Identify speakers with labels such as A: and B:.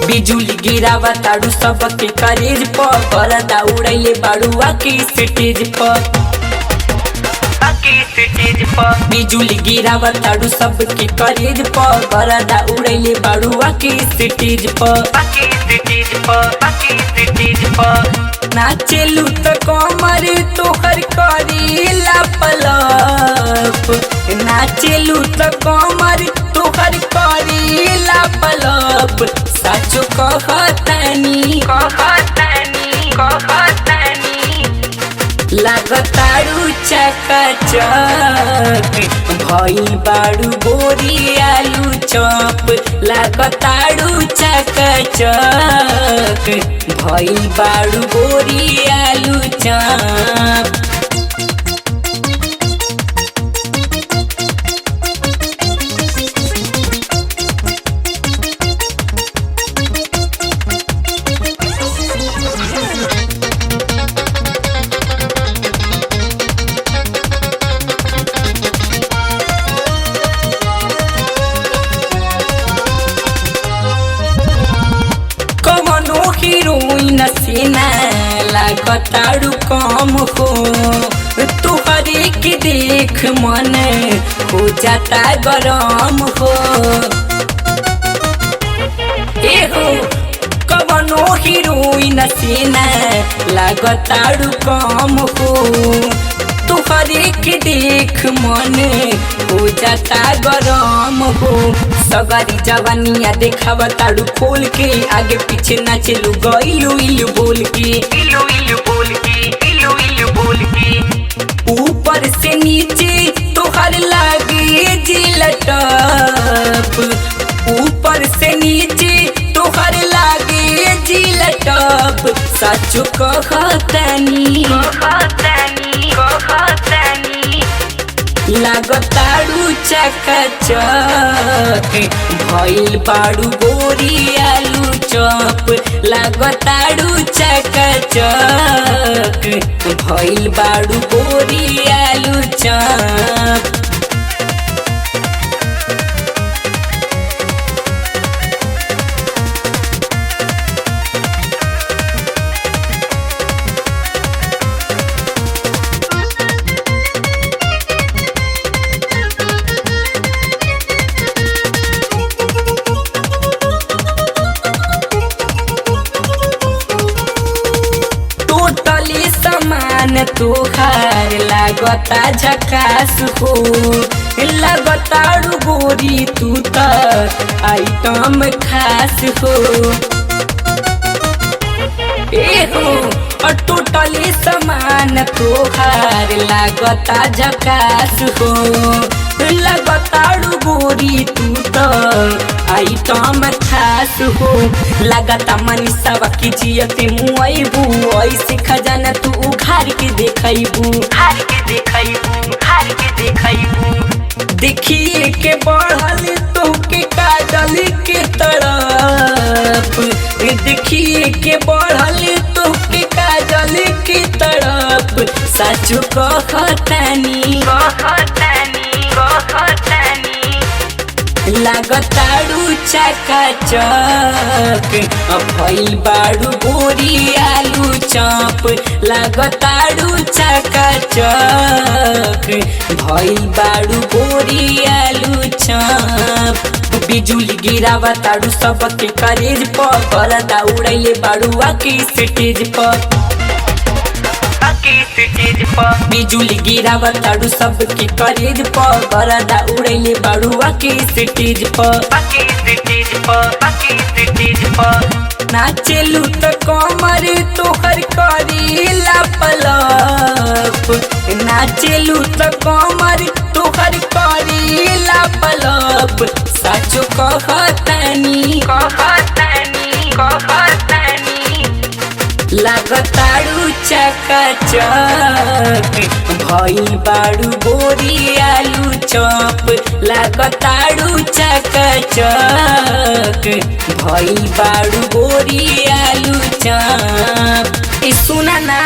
A: बिजुली गिरावा ताड़ू सबके करेज पर परदा उड़ैले बाड़ुआ के स्टेज पर बिजुली गिरावा ताड़ू सबके करेज पर परदा उड़ैले बाड़ुआ के स्टेज पर नाचेलू त कमर तोहर करेला पलप नाचेलू त कमर तोहर करेला पलप साचो कहतानी लागताड़ू चकाचक भइल बाड़ू गोरी आलू चॉप लागताड़ू चकाचक भइल बाड़ू गोरी आलू चॉप। हीरोइन सेना लागताड़ू कम हो तुहरे के देख मन हो जाता गरम हो एहो कवनो हीरोइन सेना लागताड़ू कम हो तुहरे के देख मन हो जाता गरम हो सगारी जवानिया देखावा ताड़ू खोल के आगे पीछे नाचेलू गइलू इलू बोल के ऊपर से नीचे तोहर लागे जिलटप ऊपर से नीचे तोहर लागे जिलटप सचो कहतानी लागताड़ू चकाचक भइल बाड़ू गोरी आलू चॉप लागताड़ू चकाचक भइल बाड़ू गोरी आलू चॉप। तोहार लागता झकास हो लागताड़ू गोरी तू त आइटम खास हो एहो टोटली समान तोहार लागता झकास हो लागताड़ू गोरी तू त आइटम खास हो लागता मनीषा की जियते मुआइबू ऐसे खजाना तू उघार के देखैबू देखिए के बढ़ल तो के काजल के तरफ देखिए के बढ़ल तो के काजल के तरफ सचो कहतानी लागताड़ू चकाचक भइल बाड़ू गोरी आलू चॉप लागताड़ू चकाचक भइल बाड़ू गोरी आलू चॉप। बिजुली गिरावा ताड़ू सबके करेज पर परदा उड़ैले बाड़ुआ के स्टेज पर बिजुली गिरावत ताड़ू सबके करेज प गरदा उड़ैले बाड़ुआ के स्टेज नाचेलू त कमर तोहर करेला पलप नाचेलू त कमर तोहर करेला पलप साचो कहतानी लागताड़ू चकाचक भइल बाड़ू बोरी आलू चॉप लागताड़ू चकाचक भइल बाड़ू बोरी आलू चॉप। सुना ना